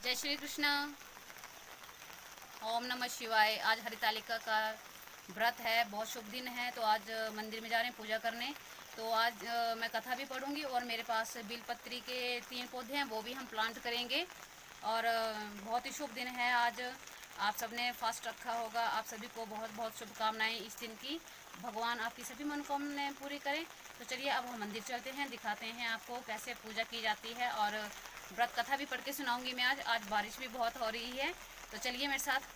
जय श्री कृष्ण। ओम नमः शिवाय। आज हरितालिका का व्रत है, बहुत शुभ दिन है। तो आज मंदिर में जा रहे हैं पूजा करने। तो आज मैं कथा भी पढ़ूंगी और मेरे पास बेलपत्री के 3 पौधे हैं, वो भी हम प्लांट करेंगे। और बहुत ही शुभ दिन है आज। आप सबने फास्ट रखा होगा। आप सभी को बहुत बहुत शुभकामनाएं इस दिन की। भगवान आपकी सभी मनोकामनाएं पूरी करें। तो चलिए अब हम मंदिर चलते हैं, दिखाते हैं आपको कैसे पूजा की जाती है। और व्रत कथा भी पढ़ के सुनाऊंगी मैं आज बारिश भी बहुत हो रही है। तो चलिए मेरे साथ।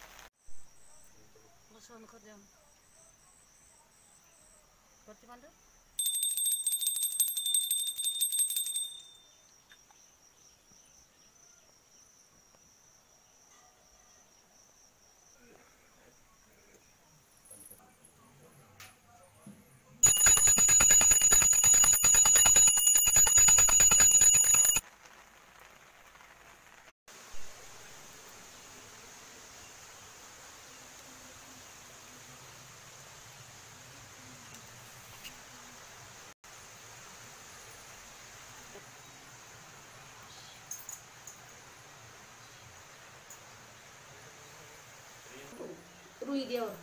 रुई दिया और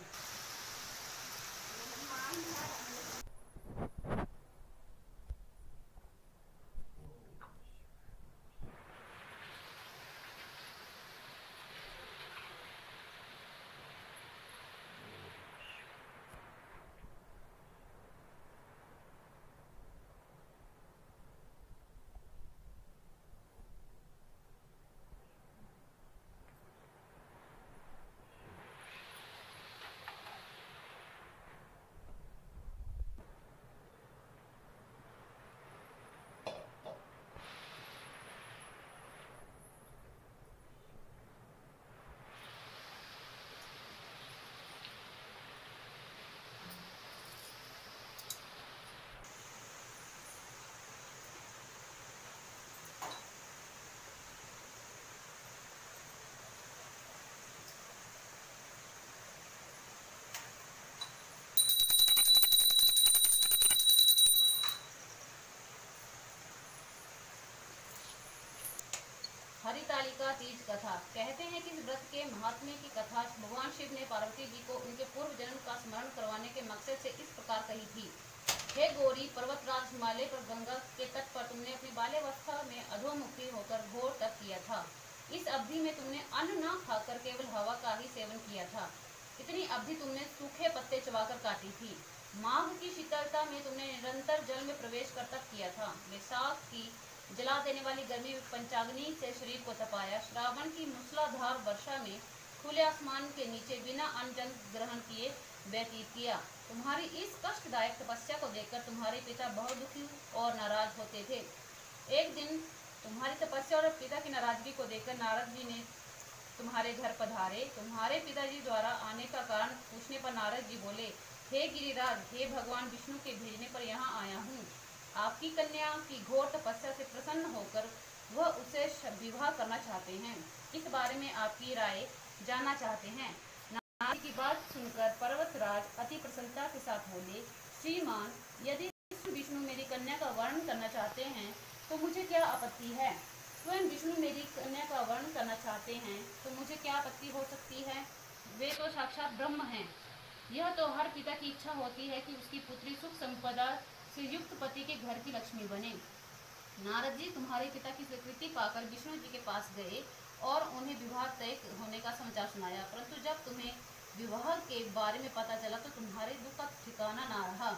हरितालिका तीज कथा। कहते हैं कि इस व्रत के महात्म्य की कथा भगवान शिव ने पार्वती जी को उनके पूर्व जन्म का स्मरण करवाने के मकसद से इस प्रकार कही थी। हे गौरी, पर्वतराज हिमालय पर गंगा के तट पर तुमने अपनी बाल्यावस्था में अधोमुखी होकर घोर तप किया था। इस अवधि में तुमने अन्न न खाकर केवल हवा का ही सेवन किया था। इतनी अवधि तुमने सूखे पत्ते चबाकर काटी थी। माघ की शीतलता में तुमने निरंतर जल में प्रवेश कर तप किया था। वैशाख की जला देने वाली गर्मी में पंचाग्नि से शरीर को तपाया। श्रावण की मूसलाधार वर्षा में खुले आसमान के नीचे बिना अन्न जल ग्रहण किए व्यतीत किया। तुम्हारी इस कष्टदायक तपस्या को देखकर तुम्हारे पिता बहुत दुखी और नाराज होते थे। एक दिन तुम्हारी तपस्या और पिता की नाराजगी को देखकर नारद जी ने तुम्हारे घर पधारे। तुम्हारे पिताजी द्वारा आने का कारण पूछने पर नारद जी बोले, हे गिरिराज, हे भगवान विष्णु के भेजने पर यहाँ आया हूँ। आपकी कन्या की घोर तपस्या से प्रसन्न होकर वह उसे विवाह करना चाहते हैं। इस बारे में आपकी राय जानना चाहते हैं। नारद की बात सुनकर पर्वतराज अति प्रसन्नता के साथ बोले, श्रीमान, यदि विष्णु मेरी कन्या का वर्णन करना चाहते हैं तो मुझे क्या आपत्ति है। स्वयं विष्णु मेरी कन्या का वर्णन करना चाहते हैं तो मुझे क्या आपत्ति हो सकती है। वे तो साक्षात ब्रह्म हैं। यह तो हर पिता की इच्छा होती है कि उसकी पुत्री सुख संपदा से युक्त पति के घर की लक्ष्मी बने। नारद जी तुम्हारे पिता की स्वीकृति पाकर विष्णु जी के पास गए और उन्हें विवाह तय होने का समाचार सुनाया। परंतु जब तुम्हें विवाह के बारे में पता चला तो तुम्हारे दुख का ठिकाना ना रहा।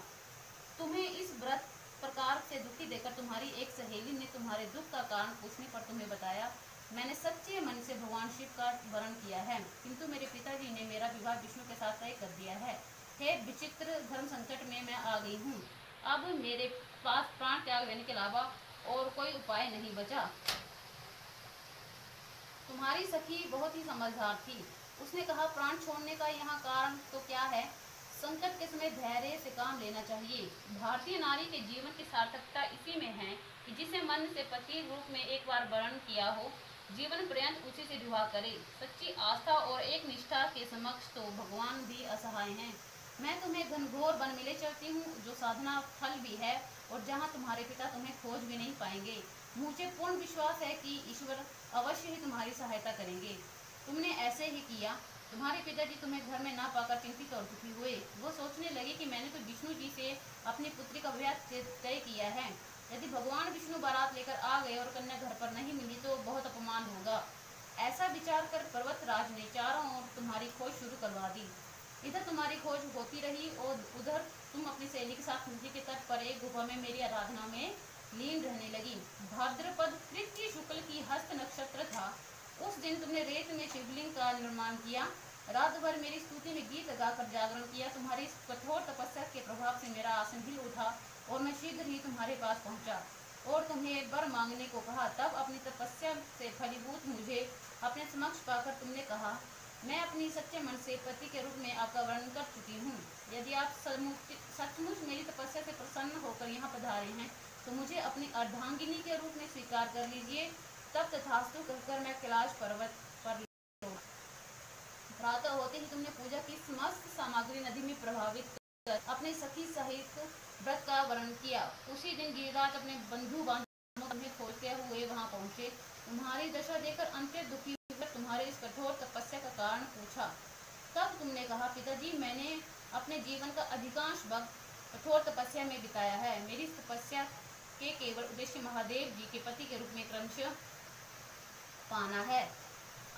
तुम्हें इस व्रत प्रकार से दुखी देकर तुम्हारी एक सहेली ने तुम्हारे दुख का कारण पूछने पर तुम्हें बताया, मैंने सच्चे मन से भगवान शिव का वरण किया है, किंतु मेरे पिताजी ने मेरा विवाह विष्णु के साथ तय कर दिया है। हे विचित्र, धर्म संकट में मैं आ गई हूँ। अब मेरे पास प्राण त्याग देने के अलावा और कोई उपाय नहीं बचा। तुम्हारी सखी बहुत ही समझदार थी। उसने कहा, प्राण छोड़ने का यहाँ कारण तो क्या है। संकट के समय धैर्य से काम लेना चाहिए। भारतीय नारी के जीवन की सार्थकता इसी में है कि जिसे मन से पति रूप में एक बार वर्ण किया हो, जीवन पर्यंत उसी से विवाह करे। सच्ची आस्था और एक निष्ठा के समक्ष तो भगवान भी असहाय हैं। मैं तुम्हें घनघोर वन में ले चलती हूँ, जो साधना फल भी है और जहाँ तुम्हारे पिता तुम्हें खोज भी नहीं पाएंगे। मुझे पूर्ण विश्वास है कि ईश्वर अवश्य ही तुम्हारे तुम्हारी सहायता करेंगे। तुमने ऐसे ही किया। तुम्हारे पिताजी तुम्हें घर में ना पाकर चिंतित और दुखी हुए। वो सोचने लगे कि मैंने तो विष्णु जी से अपनी पुत्री का विवाह तय किया है। यदि भगवान विष्णु बारात लेकर आ गए और कन्या घर पर नहीं मिली तो बहुत अपमान होगा। ऐसा विचार कर पर्वतराज ने चारों ओर तुम्हारी खोज शुरू करवा दी। इधर तुम्हारी खोज होती रही और उधर तुम अपनी सहेली के साथ नदी के तट पर एक गुफा में मेरी आराधना में लीन रहने लगी। भाद्रपद तृतीय शुक्ल की हस्त नक्षत्र था। उस दिन तुमने रेत में शिवलिंग का निर्माण किया। रात भर मेरी स्तुति में गीत गाकर जागरण किया। तुम्हारी इस कठोर तपस्या के प्रभाव से मेरा आसन हिल उठा और मैं शीघ्र ही तुम्हारे पास पहुंचा और तुम्हें वर मांगने को कहा। तब अपनी तपस्या से फलीभूत मुझे अपने समक्ष पाकर तुमने कहा, मैं अपनी सच्चे मन से पति के रूप में आपका वर्णन कर चुकी हूँ। यदि आप सचमुच मेरी तपस्या से प्रसन्न होकर यहाँ पधारे हैं तो मुझे अपनी अर्धांगिनी के रूप में स्वीकार कर लीजिए। तब तथास्तु कहकर मैं कैलाश पर्वत पर प्रातः होते ही तुमने पूजा की समस्त सामग्री नदी में प्रभावित कर अपने सखी सहित व्रत का वर्णन किया। उसी दिन गिरिराज अपने बंधु बांधवों तुम्हें खोजते हुए वहां पहुंचे। तुम्हारी दशा देखकर अंत्य दुखी हुए तुम्हारे इस कठोर तपस्या का कारण पूछा। तब तुमने कहा, पिताजी, मैंने अपने जीवन का अधिकांश वक्त कठोर तपस्या में बिताया है। मेरी तपस्या के केवल उद्देश्य महादेव जी के पति के रूप में क्रमशः पाना है।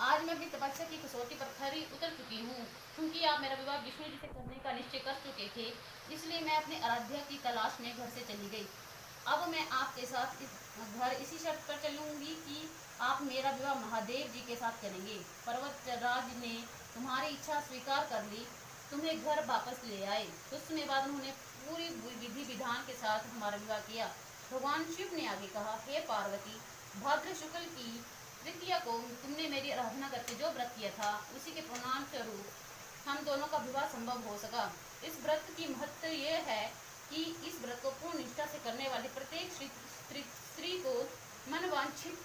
आज मैं अपनी तपस्या की कसौटी पर खरी उतर चुकी हूँ। क्योंकि आप मेरा विवाह विष्णु जी से करने का निश्चय कर चुके थे, इसलिए मैं अपने आराध्या की तलाश में घर से चली गई। अब मैं आपके साथ इसी शर्त पर चलूंगी कि आप मेरा विवाह महादेव जी के साथ करेंगे। पर्वतराज ने तुम्हारी इच्छा स्वीकार कर ली, तुम्हें घर वापस ले आए। कुछ समय बाद उन्होंने पूरी विधि विधान के साथ हमारा विवाह किया। भगवान शिव ने आगे कहा, हे पार्वती, भाद्र शुक्ल की तृतीया को तुमने मेरी आराधना करके जो व्रत किया था, उसी के प्रणाम स्वरूप हम दोनों का विवाह संभव हो सका। इस व्रत की महत्व यह है कि इस व्रत को पूर्ण निष्ठा से करने वाली प्रत्येक स्त्री को मनवांछित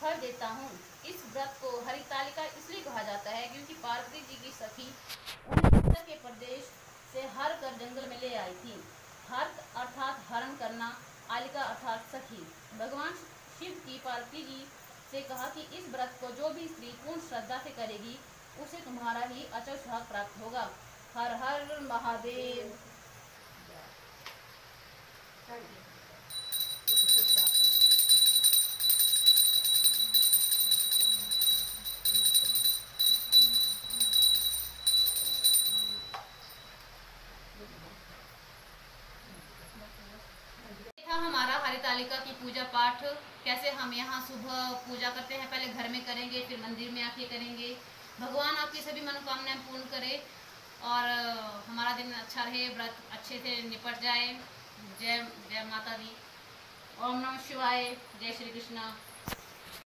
फल देता हूँ। इस व्रत को हरितालिका इसलिए कहा जाता है क्योंकि पार्वती जी की सखी उन्हें उत्तर के प्रदेश से हर कर जंगल में ले आई थी। हर अर्थात हरण करना, आलिका अर्थात सखी। भगवान शिव की पार्वती जी से कहा कि इस व्रत को जो भी स्त्री पूर्ण श्रद्धा से करेगी उसे तुम्हारा ही अचल सुहाग प्राप्त होगा। हर हर महादेव। हमारा हरितालिका की पूजा पाठ कैसे हम यहाँ सुबह पूजा करते हैं, पहले घर में करेंगे, फिर मंदिर में आके करेंगे। भगवान आपकी सभी मनोकामनाएं पूर्ण करे और हमारा दिन अच्छा रहे, व्रत अच्छे से निपट जाए। जय जय माता दी। ओम नमः शिवाय। जय श्री कृष्ण।